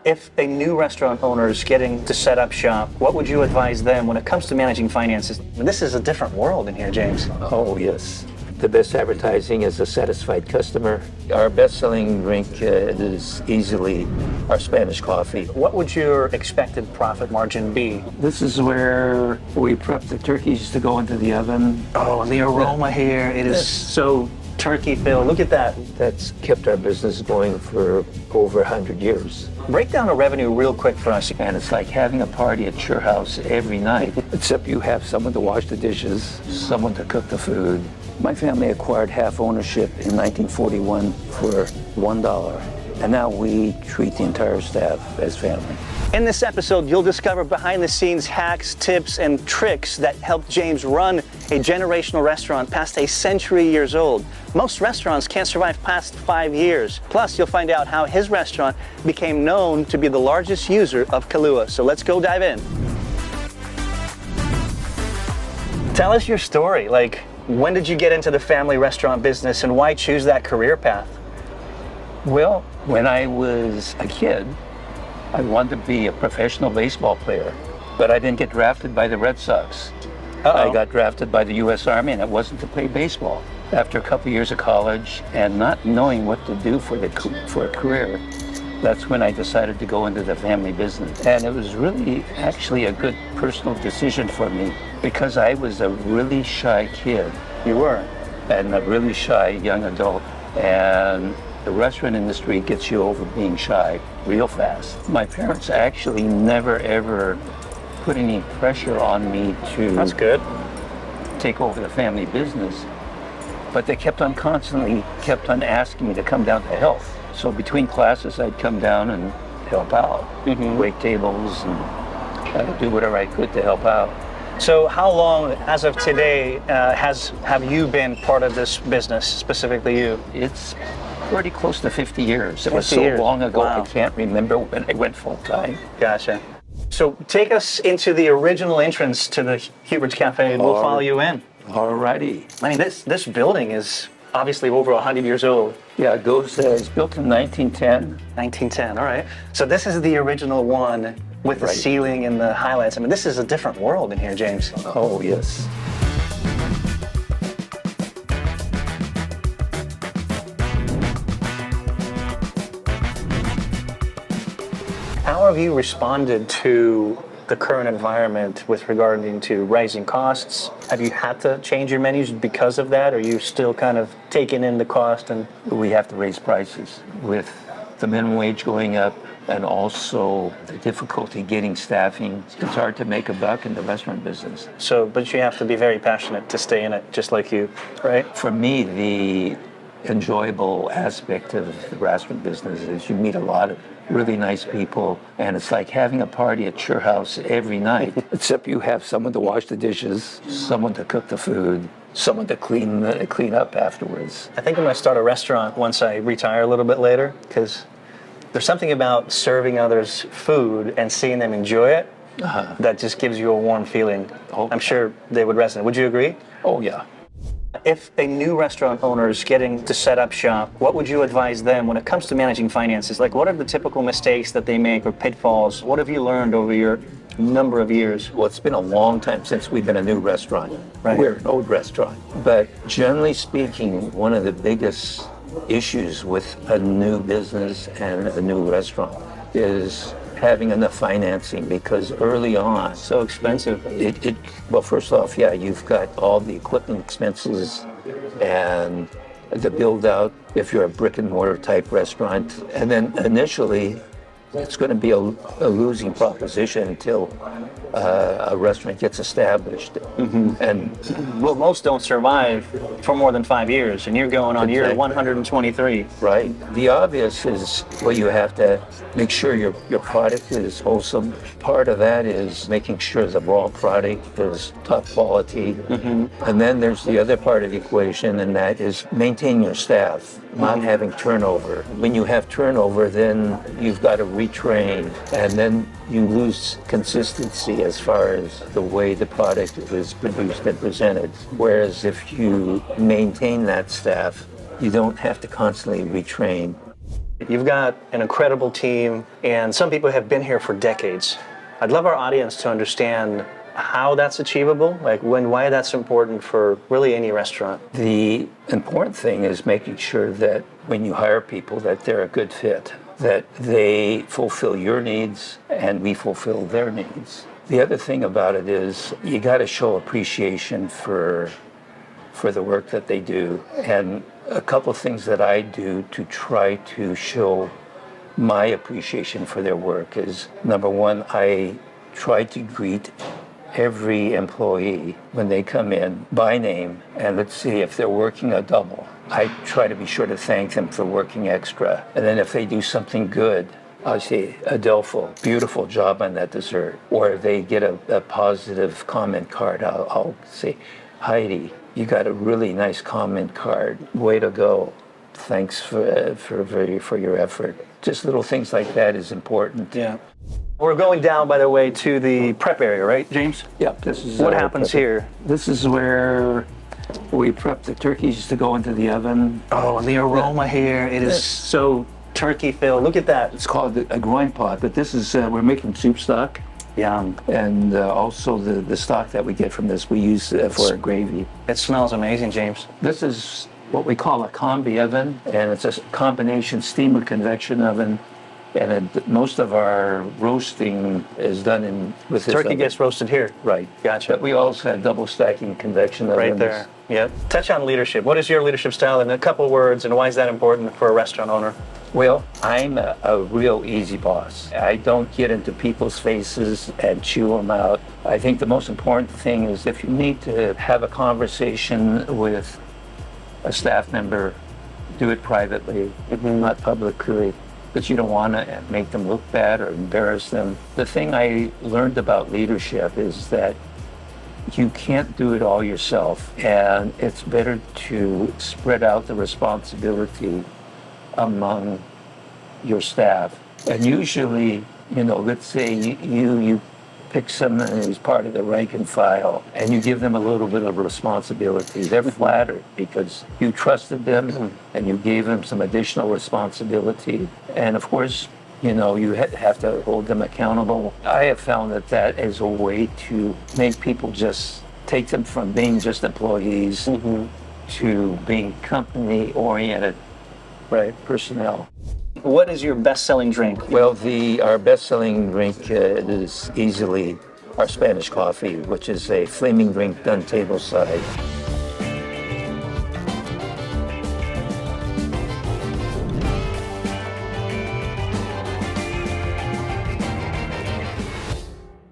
If a new restaurant owner is getting to set up shop, what would you advise them when it comes to managing finances? This is a different world in here, James. Oh, yes. The best advertising is a satisfied customer. Our best-selling drink is easily our Spanish coffee. What would your expected profit margin be? This is where we prep the turkeys to go into the oven. Oh, and the aroma here, it is so turkey-filled. Look at that. That's kept our business going for over 100 years. Break down the revenue real quick for us. And it's like having a party at your house every night, except you have someone to wash the dishes, someone to cook the food. My family acquired half ownership in 1941 for $1, and now we treat the entire staff as family. In this episode, you'll discover behind-the-scenes hacks, tips, and tricks that helped James run a generational restaurant past a century years old. Most restaurants can't survive past 5 years. Plus, you'll find out how his restaurant became known to be the largest user of Kahlua. So let's go dive in. Tell us your story. Like, when did you get into the family restaurant business and why choose that career path? Well, when I was a kid, I wanted to be a professional baseball player, but I didn't get drafted by the Red Sox. I got drafted by the U.S. Army, and it wasn't to play baseball. After a couple years of college and not knowing what to do for a career, that's when I decided to go into the family business. And it was really actually a good personal decision for me because I was a really shy kid. You were? And a really shy young adult. And the restaurant industry gets you over being shy real fast. My parents actually never ever put any pressure on me to That's good. take over the family business, but they kept on asking me to come down to help. So between classes, I'd come down and help out, wait tables and do whatever I could to help out. So how long, as of today, have you been part of this business, specifically you? It's pretty close to 50 years. It was 50 so years. long ago, Wow. I can't remember when I went full time. Gotcha. So take us into the original entrance to the Hubert's Cafe and we'll follow you in. Alrighty. I mean, this building is obviously over 100 years old. Yeah, it goes, it's built in 1910. 1910, all right. So this is the original one with the ceiling and the highlights. I mean, this is a different world in here, James. Oh, yes. How have you responded to the current environment with regarding to rising costs? Have you had to change your menus because of that, or are you still kind of taking in the cost? And We have to raise prices with the minimum wage going up and also the difficulty getting staffing. It's hard to make a buck in the restaurant business. so, but you have to be very passionate to stay in it, just like you, right? For me, the enjoyable aspect of the restaurant business is you meet a lot of really nice people, and it's like having a party at your house every night, except you have someone to wash the dishes, someone to cook the food, someone to clean up afterwards. I think I'm going to start a restaurant once I retire a little bit later, because there's something about serving others food and seeing them enjoy it that just gives you a warm feeling. I'm sure they would resonate. Would you agree? Oh yeah. If a new restaurant owner is getting to set up shop, what would you advise them when it comes to managing finances? Like, what are the typical mistakes that they make or pitfalls? What have you learned over your number of years? Well, it's been a long time since we've been a new restaurant. Right. We're an old restaurant. But generally speaking, one of the biggest issues with a new business and a new restaurant is having enough financing, because early on, So expensive. well, first off, yeah, you've got all the equipment expenses and the build out if you're a brick and mortar type restaurant. And then initially, it's going to be a losing proposition until a restaurant gets established. And Well, most don't survive for more than 5 years, and you're going on year Exactly. 123. right, the obvious is, well, you have to make sure your product is wholesome. Part of that is making sure the raw product is top quality. And then there's the other part of the equation, and that is maintaining your staff, not having turnover. When you have turnover, then you've got to retrain, and then you lose consistency as far as the way the product is produced and presented. Whereas if you maintain that staff, you don't have to constantly retrain. You've got an incredible team, and some people have been here for decades. I'd love our audience to understand how that's achievable, like why that's important for really any restaurant. The important thing is making sure that when you hire people that they're a good fit, that they fulfill your needs and we fulfill their needs. The other thing about it is you got to show appreciation for the work that they do. And a couple of things that I do to try to show my appreciation for their work is, number one, I try to greet every employee when they come in by name, and let's see if they're working a double. I try to be sure to thank them for working extra. And then if they do something good, I'll say, Adelpho, beautiful job on that dessert. Or if they get a positive comment card, I'll say, Heidi, you got a really nice comment card. Way to go. Thanks for your effort. Just little things like that is important. Yeah. We're going down, by the way, to the prep area, right, James? Yep. This is what happens here. This is where we prep the turkeys to go into the oven. Oh, the aroma here, it is so turkey filled. Look at that. It's called a groin pot, but this is, we're making soup stock. Yum. And also the stock that we get from this, we use for our gravy. It smells amazing, James. This is what we call a combi oven, and it's a combination steamer convection oven. And most of our roasting is done with this turkey oven. gets roasted here. Right. Gotcha. But we also have double stacking convection ovens. Right there. Yeah. Touch on leadership. What is your leadership style in a couple words, and why is that important for a restaurant owner? Well, I'm a real easy boss. I don't get into people's faces and chew them out. I think the most important thing is if you need to have a conversation with a staff member, do it privately, not publicly, because you don't want to make them look bad or embarrass them. The thing I learned about leadership is that you can't do it all yourself, and it's better to spread out the responsibility among your staff. And usually, let's say you pick someone who's part of the rank and file and you give them a little bit of responsibility. They're flattered because you trusted them and you gave them some additional responsibility. And of course, you have to hold them accountable. I have found that is a way to make people just take them from being just employees to being company-oriented personnel. What is your best-selling drink? Well, our best-selling drink is easily our Spanish coffee, which is a flaming drink done tableside.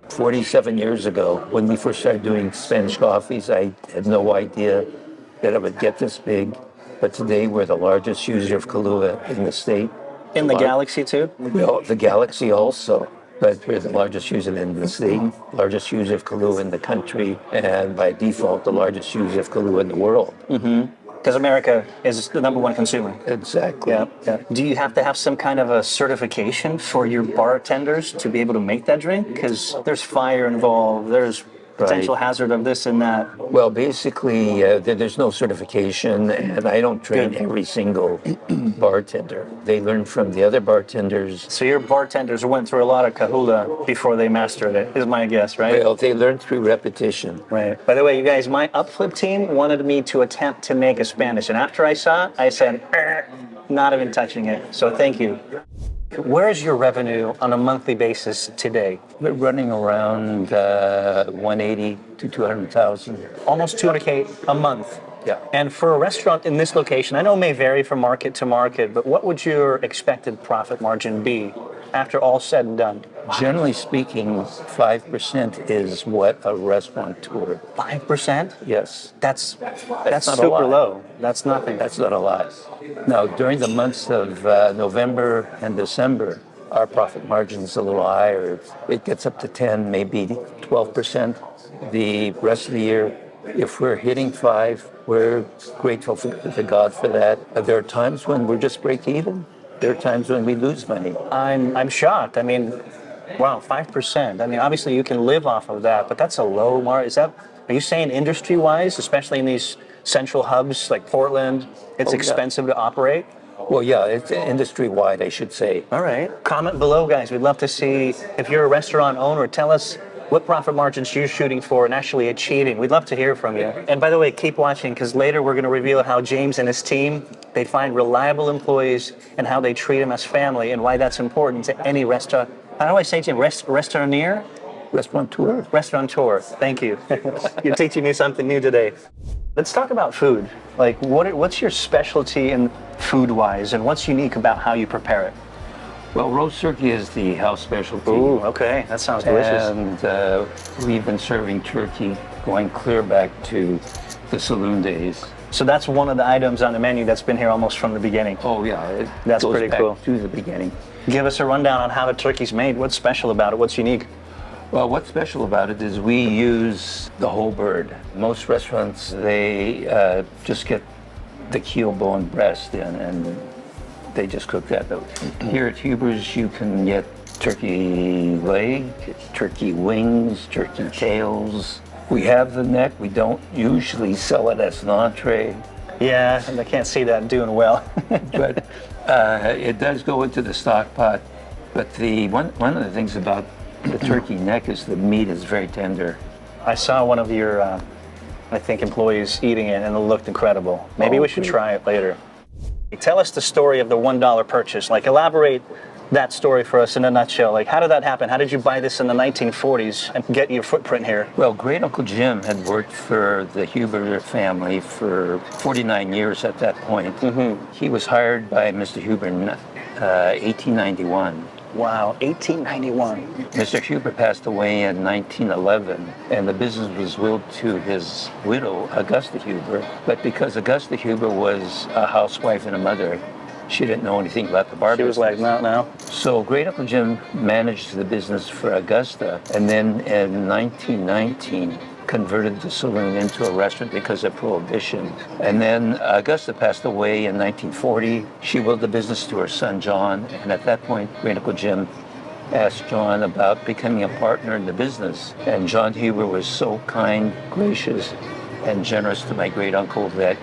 "47 years ago, when we first started doing Spanish coffees, I had no idea that it would get this big. But today, we're the largest user of Kahlúa in the state. In the galaxy, too? Well, the galaxy also. But we're the largest user in the state, largest user of Kahlúa in the country, and by default, the largest user of Kahlúa in the world. Because America is the number one consumer. Exactly. Yeah. Do you have to have some kind of a certification for your bartenders to be able to make that drink? Because there's fire involved, there's potential hazard of this and that. Well, basically, there's no certification, and I don't train every single bartender. They learn from the other bartenders. So your bartenders went through a lot of Kahlúa before they mastered it, is my guess, right? Well, they learn through repetition. Right. By the way, you guys, my UpFlip team wanted me to attempt to make a Spanish, and after I saw it, I said, not even touching it. So thank you. Where is your revenue on a monthly basis today? We're running around 180 to 200,000. Almost 200K a month. Yeah. And for a restaurant in this location, I know it may vary from market to market, but what would your expected profit margin be after all said and done? Generally speaking, 5% is what a restaurateur. 5%? Yes. That's not super low. That's nothing. That's not a lot. Now, during the months of November and December, our profit margin is a little higher. It gets up to 10, maybe 12%. The rest of the year, if we're hitting 5, we're grateful to God for that. There are times when we're just break even. There are times when we lose money. I'm shocked. I mean, wow, 5%. I mean, obviously you can live off of that, but that's a low margin. Are you saying industry-wise, especially in these central hubs like Portland, it's expensive to operate? Well, yeah, it's industry-wide, I should say. All right. Comment below, guys. We'd love to see if you're a restaurant owner. Tell us what profit margins you're shooting for and actually achieving. We'd love to hear from you. And by the way, keep watching because later we're going to reveal how James and his team, they find reliable employees and how they treat them as family and why that's important to any restaurant. How do I say, Jim? Restaurateur? Restaurateur. Restaurateur. Thank you. You're teaching me something new today. Let's talk about food. Like, what's your specialty in food-wise, and what's unique about how you prepare it? Well, roast turkey is the house specialty. Ooh, okay. That sounds delicious. And we've been serving turkey going clear back to the saloon days. So that's one of the items on the menu that's been here almost from the beginning. Oh, yeah. That's goes pretty back cool. to the beginning. Give us a rundown on how the turkey's made. What's special about it? What's unique? Well, what's special about it is we use the whole bird. Most restaurants, they just get the keel, bone, breast in, and they just cook that. But here at Huber's, you can get turkey leg, turkey wings, turkey tails. We have the neck. We don't usually sell it as an entree. Yeah, and I can't see that doing well. But it does go into the stock pot. But the one of the things about the turkey neck is the meat is very tender. I saw one of your, I think, employees eating it, and it looked incredible. Maybe we should try it later. Tell us the story of the $1 purchase. Like, elaborate that story for us in a nutshell. Like, how did that happen? How did you buy this in the 1940s and get your footprint here? Well, Great Uncle Jim had worked for the Huber family for 49 years at that point. Mm-hmm. He was hired by Mr. Huber in 1891. Wow, 1891. Mr. Huber passed away in 1911, and the business was willed to his widow, Augusta Huber. But because Augusta Huber was a housewife and a mother, she didn't know anything about the bar business. She was like, no. So Great Uncle Jim managed the business for Augusta, and then in 1919, converted the saloon into a restaurant because of Prohibition. And then Augusta passed away in 1940. She willed the business to her son, John. And at that point, Great Uncle Jim asked John about becoming a partner in the business. And John Huber was so kind, gracious, and generous to my great uncle that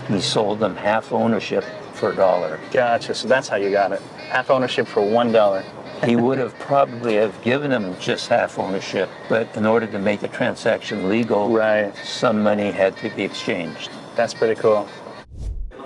he sold them half ownership for $1. Gotcha, so that's how you got it. Half ownership for $1. He would have probably have given him just half ownership, but in order to make the transaction legal, right, some money had to be exchanged. That's pretty cool.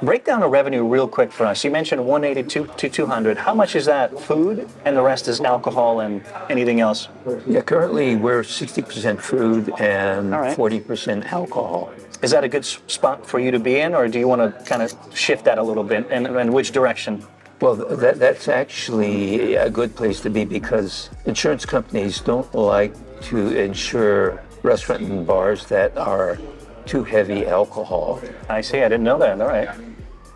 Break down the revenue real quick for us. You mentioned 180 to 200. How much is that food, and the rest is alcohol and anything else? Yeah, currently we're 60% food and 40% alcohol. Is that a good spot for you to be in, or do you want to kind of shift that a little bit, and which direction? Well, that's actually a good place to be because insurance companies don't like to insure restaurants and bars that are too heavy alcohol. I see. I didn't know that. All right.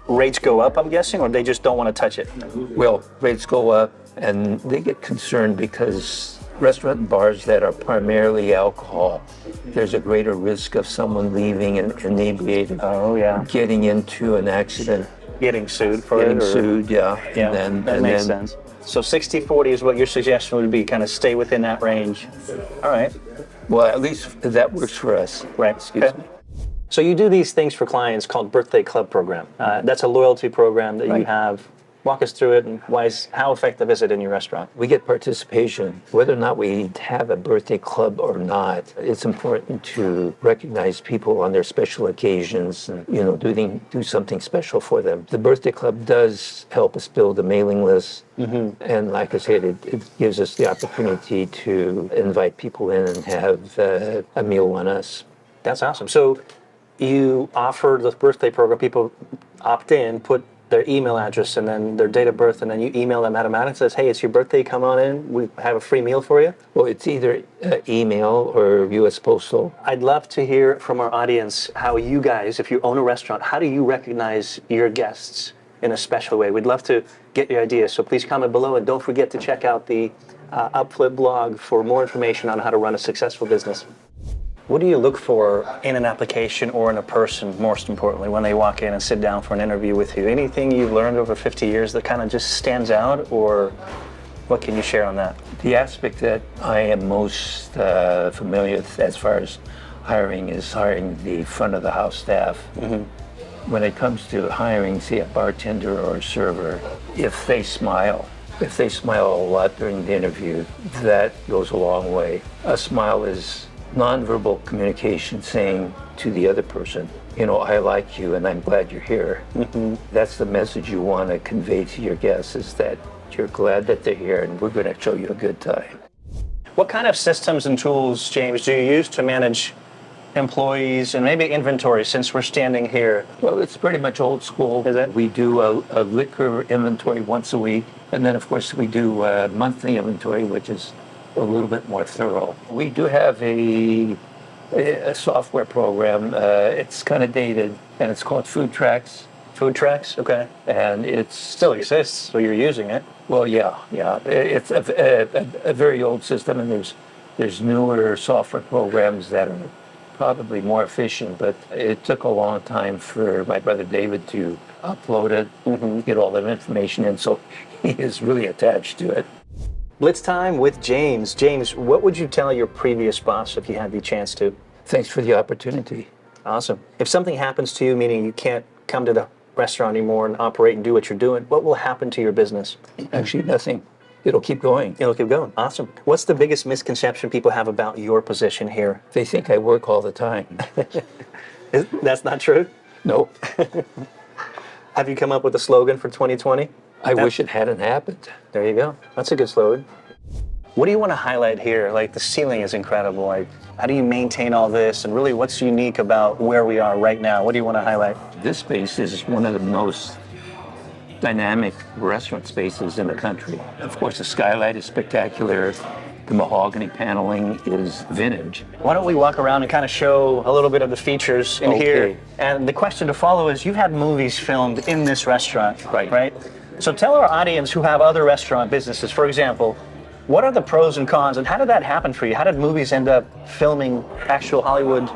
Rates go up, I'm guessing, or they just don't want to touch it? Well, rates go up, and they get concerned because restaurant and bars that are primarily alcohol, there's a greater risk of someone leaving and inebriated, getting into an accident. Getting sued for it? Getting sued, yeah. Yeah, that makes sense. So 60-40 is what your suggestion would be, kind of stay within that range. All right. Well, at least that works for us. Right. Excuse me. So you do these things for clients called Birthday Club Program. That's a loyalty program that you have. Walk us through it, and how effective is it in your restaurant? We get participation. Whether or not we have a birthday club or not, it's important to recognize people on their special occasions and, do something special for them. The birthday club does help us build a mailing list. Mm-hmm. And like I said, it gives us the opportunity to invite people in and have a meal on us. That's awesome. So you offer the birthday program, people opt in, put their email address and then their date of birth, and then you email them automatically. It says, hey, it's your birthday, come on in, we have a free meal for you. Well, it's either email or U.S. Postal. I'd love to hear from our audience how you guys, if you own a restaurant, how do you recognize your guests in a special way? We'd love to get your ideas, so please comment below, and don't forget to check out the UpFlip blog for more information on how to run a successful business. What do you look for in an application or in a person, most importantly, when they walk in and sit down for an interview with you? Anything you've learned over 50 years that kind of just stands out, or what can you share on that? The aspect that I am most familiar with as far as hiring is hiring the front of the house staff. Mm-hmm. when it comes to hiring, say, a bartender or a server, if they smile a lot during the interview, that goes a long way. A smile is nonverbal communication saying to the other person, I like you and I'm glad you're here. That's the message you want to convey to your guests, is that you're glad that they're here and we're going to show you a good time. What kind of systems and tools, James, do you use to manage employees and maybe inventory, since we're standing here? Well, it's pretty much old school. Is it? We do a liquor inventory once a week, and then of course we do a monthly inventory, which is a little bit more thorough. We do have a software program. It's kind of dated, and it's called Food Tracks. Food Tracks, okay. And it Still exists, so you're using it. Well, yeah. It's a very old system, and there's newer software programs that are probably more efficient, but it took a long time for my brother David to upload it, get all that information in, so he is really attached to it. Blitz Time with James. James, what would you tell your previous boss if you had the chance to? Thanks for the opportunity. Awesome. If something happens to you, meaning you can't come to the restaurant anymore and operate and do what you're doing, what will happen to your business? Actually, nothing. It'll keep going. It'll keep going. Awesome. What's the biggest misconception people have about your position here? They think I work all the time. That's not true? Nope. Have you come up with a slogan for 2020? I wish it hadn't happened. There you go. That's a good slogan. What do you want to highlight here? Like, the ceiling is incredible. Like, how do you maintain all this? And really, what's unique about where we are right now? What do you want to highlight? This space is one of the most dynamic restaurant spaces in the country. Of course, the skylight is spectacular. The mahogany paneling is vintage. Why don't we walk around and kind of show a little bit of the features in here? And the question to follow is, you've had movies filmed in this restaurant, right? So tell our audience who have other restaurant businesses, for example, what are the pros and cons, and how did that happen for you? How did movies end up filming actual Hollywood?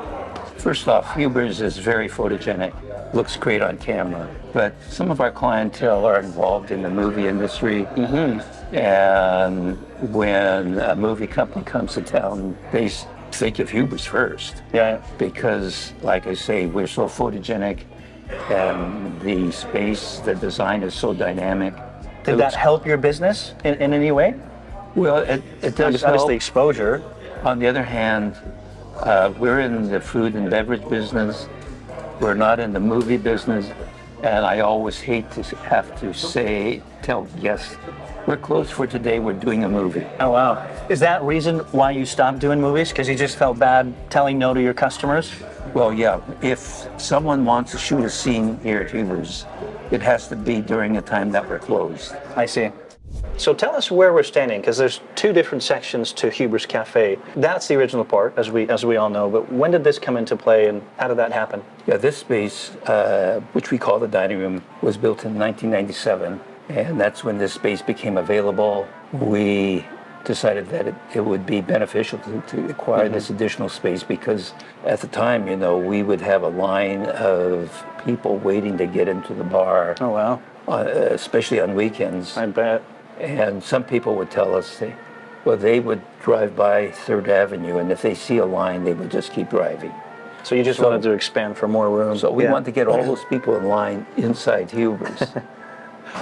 First off, Huber's is very photogenic. Looks great on camera. But some of our clientele are involved in the movie industry. And when a movie company comes to town, they think of Huber's first. Yeah. Because, like I say, we're so photogenic, and the space, the design is so dynamic. Did that help your business in any way? Well, it does help. Obviously exposure. On the other hand, we're in the food and beverage business. We're not in the movie business. And I always hate to have to tell guests, we're closed for today, we're doing a movie. Oh, wow. Is that reason why you stopped doing movies? Because you just felt bad telling no to your customers? Well, yeah. If someone wants to shoot a scene here at Huber's, it has to be during the time that we're closed. I see. So tell us where we're standing, because there's two different sections to Huber's Cafe. That's the original part, as we all know, but when did this come into play and how did that happen? Yeah, this space, which we call the dining room, was built in 1997, and that's when this space became available. We decided that it would be beneficial to acquire this additional space, because at the time, we would have a line of people waiting to get into the bar. Oh, wow. Especially on weekends. I bet. And some people would tell us, they would drive by 3rd Avenue, and if they see a line, they would just keep driving. So you just wanted to expand for more room. So we wanted to get all those people in line inside Huber's.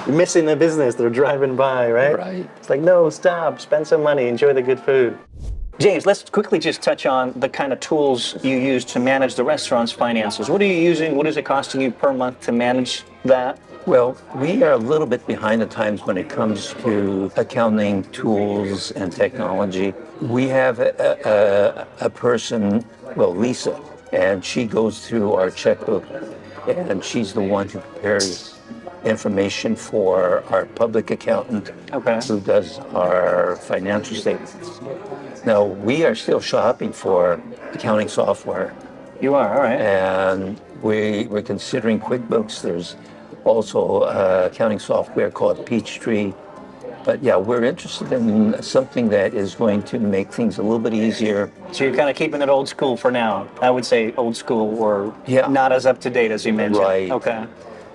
You're missing the business. They're driving by, right? Right. It's like, no, stop, spend some money, enjoy the good food. James, let's quickly just touch on the kind of tools you use to manage the restaurant's finances. What are you using? What is it costing you per month to manage that? Well, we are a little bit behind the times when it comes to accounting tools and technology. We have a person, Lisa, and she goes through our checkbook, and she's the one who prepares information for our public accountant, who does our financial statements. Now, we are still shopping for accounting software. You are, all right. And we're considering QuickBooks. There's also accounting software called Peachtree. But yeah, we're interested in something that is going to make things a little bit easier. So you're kind of keeping it old school for now. I would say old school, or not as up to date as you mentioned. Right. Okay.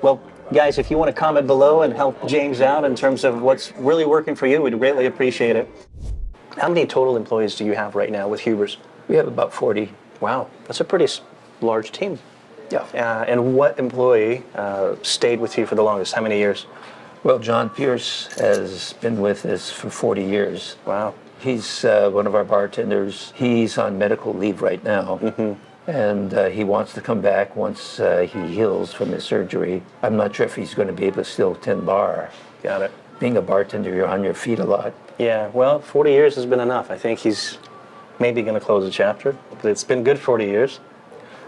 Well, guys, if you want to comment below and help James out in terms of what's really working for you, we'd greatly appreciate it. How many total employees do you have right now with Huber's? We have about 40. Wow, that's a pretty large team. Yeah. And what employee stayed with you for the longest? How many years? Well, John Pierce has been with us for 40 years. Wow. He's one of our bartenders. He's on medical leave right now. And he wants to come back once he heals from his surgery. I'm not sure if he's going to be able to still tend bar. Got it. Being a bartender, you're on your feet a lot. Yeah, well, 40 years has been enough. I think he's maybe going to close a chapter, but it's been good 40 years.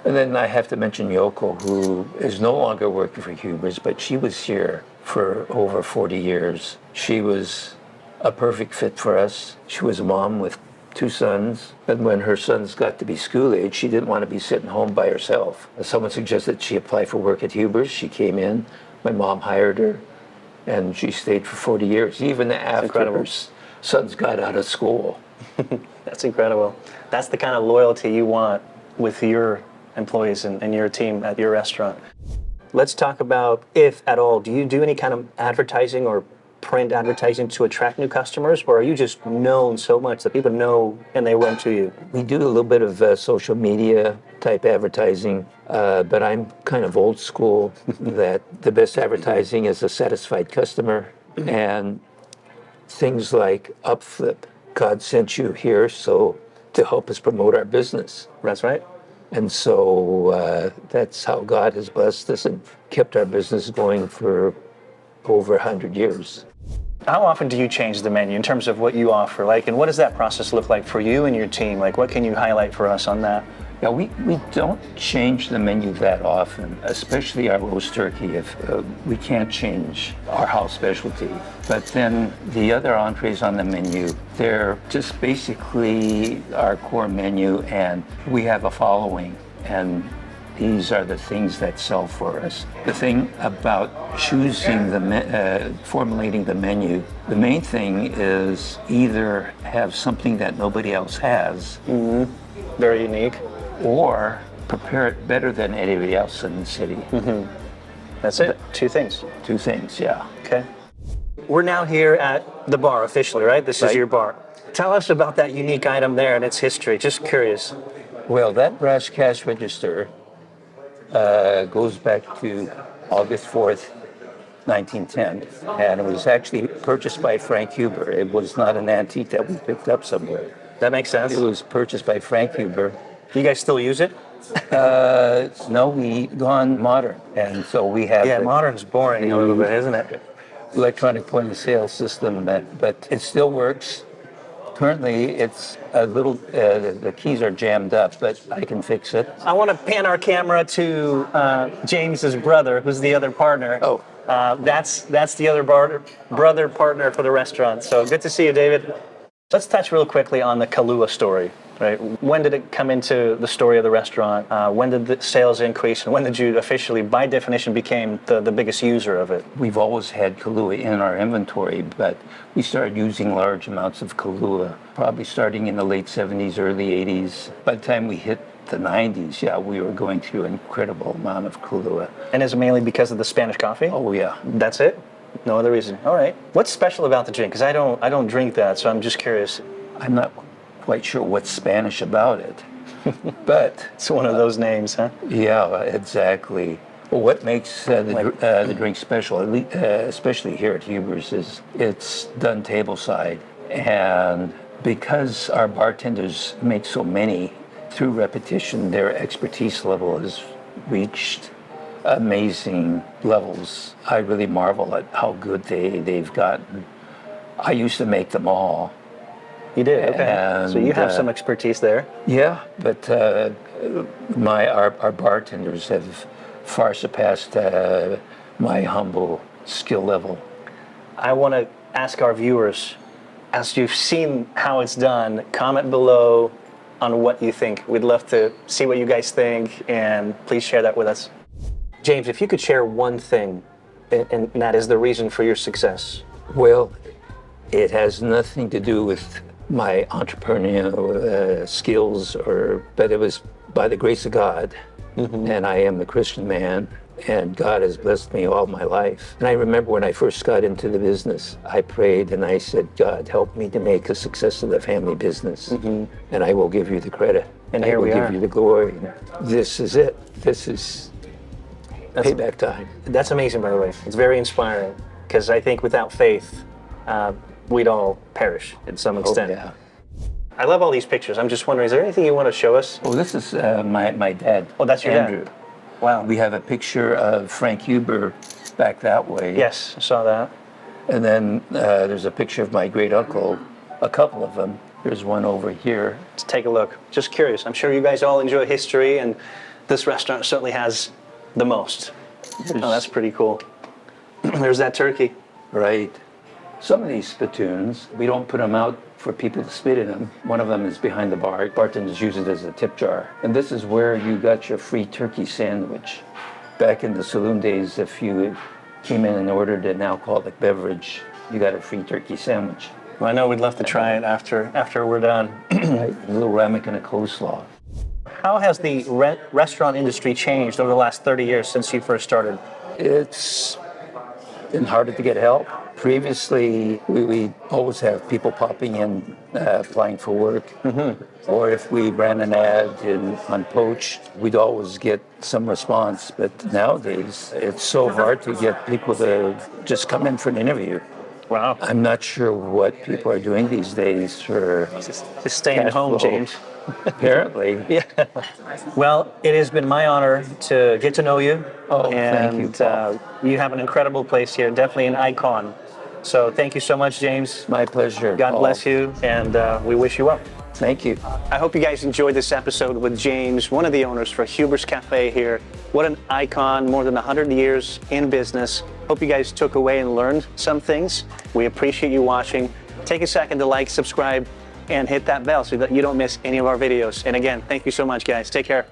And then I have to mention Yoko, who is no longer working for Huber's, but she was here for over 40 years. She was a perfect fit for us. She was a mom with 2 sons, and when her sons got to be school age, she didn't want to be sitting home by herself. Someone suggested she apply for work at Huber's. She came in, my mom hired her, and she stayed for 40 years, even after her sons got out of school. That's incredible. That's the kind of loyalty you want with your employees and your team at your restaurant. Let's talk about, if at all, do you do any kind of advertising or print advertising to attract new customers, or are you just known so much that people know and they run to you? We do a little bit of social media type advertising, but I'm kind of old school that the best advertising is a satisfied customer, and things like UpFlip. God sent you here so to help us promote our business. That's right. And so that's how God has blessed us and kept our business going for over 100 years. How often do you change the menu in terms of what you offer? And what does that process look like for you and your team? What can you highlight for us on that? Yeah, we don't change the menu that often, especially our roast turkey. If we can't change our house specialty. But then the other entrees on the menu, they're just basically our core menu, and we have a following, and these are the things that sell for us. The thing about choosing formulating the menu, the main thing is either have something that nobody else has. Very unique. Or prepare it better than anybody else in the city. That's it. 2 things. 2 things, yeah. Okay. We're now here at the bar officially, right? This is your bar. Tell us about that unique item there and its history. Just curious. Well, that brass cash register goes back to August 4th, 1910, and it was actually purchased by Frank Huber. It was not an antique that we picked up somewhere. That makes sense. It was purchased by Frank Huber. Do you guys still use it? No, we gone modern, and so we have. Yeah, modern's boring a little bit, isn't it? Electronic point of sale system, but it still works. Currently, it's a little. The keys are jammed up, but I can fix it. I want to pan our camera to James's brother, who's the other partner. Oh. That's the other brother partner for the restaurant. So good to see you, David. Let's touch real quickly on the Kahlua story. Right? When did it come into the story of the restaurant? When did the sales increase? And when did you officially, by definition, became the biggest user of it? We've always had Kahlua in our inventory, but we started using large amounts of Kahlua, probably starting in the late 70s, early 80s. By the time we hit the 90s, we were going through an incredible amount of Kahlua. And is it mainly because of the Spanish coffee? Oh, yeah. That's it? No other reason? All right. What's special about the drink? Because I don't drink that, so I'm just curious. I'm not quite sure what's Spanish about it, but it's one of those names, huh? Yeah, exactly. Well, what makes the drink special, especially here at Huber's, is it's done tableside, and because our bartenders make so many, through repetition, their expertise level has reached amazing levels. I really marvel at how good they've gotten. I used to make them all. You did, okay. And, so you have some expertise there. Yeah, but our bartenders have far surpassed my humble skill level. I want to ask our viewers, as you've seen how it's done, comment below on what you think. We'd love to see what you guys think, and please share that with us. James, if you could share one thing, and that is the reason for your success. Well, it has nothing to do with my entrepreneurial skills, but it was by the grace of God, and I am a Christian man, and God has blessed me all my life. And I remember when I first got into the business, I prayed and I said, God, help me to make a success of the family business, and I will give you the credit, and here we are. I will give you the glory. This is it. This is payback time. That's amazing, by the way. It's very inspiring, because I think without faith, we'd all perish in some extent. Yeah. I love all these pictures. I'm just wondering, is there anything you want to show us? Oh, this is my dad. Oh, that's your Andrew. dad. Wow. We have a picture of Frank Huber back that way. Yes, I saw that. And then there's a picture of my great uncle, a couple of them. There's one over here. Let's take a look. Just curious. I'm sure you guys all enjoy history, and this restaurant certainly has the most. Oh, that's pretty cool. There's that turkey. Right. Some of these spittoons, we don't put them out for people to spit in them. One of them is behind the bar. Bartenders use it as a tip jar. And this is where you got your free turkey sandwich. Back in the saloon days, if you came in and ordered an alcoholic beverage, you got a free turkey sandwich. Well, I know we'd love to try it after we're done. Right. A little ramekin and a coleslaw. How has the restaurant industry changed over the last 30 years since you first started? It's been harder to get help. Previously, we always have people popping in, applying for work. Mm-hmm. Or if we ran an ad on Poach, we'd always get some response. But nowadays, it's so hard to get people to just come in for an interview. Wow. I'm not sure what people are doing these days for Just staying at home, flow. James. Apparently. Yeah. Well, it has been my honor to get to know you. Oh, and, thank you, Paul. You have an incredible place here, definitely an icon. So thank you so much, James. My pleasure. God Paul. bless you, and we wish you well. Thank you. I hope you guys enjoyed this episode with James, one of the owners for Huber's Cafe here. What an icon, more than 100 years in business. Hope you guys took away and learned some things. We appreciate you watching. Take a second to like, subscribe, and hit that bell so that you don't miss any of our videos. And again, thank you so much, guys. Take care.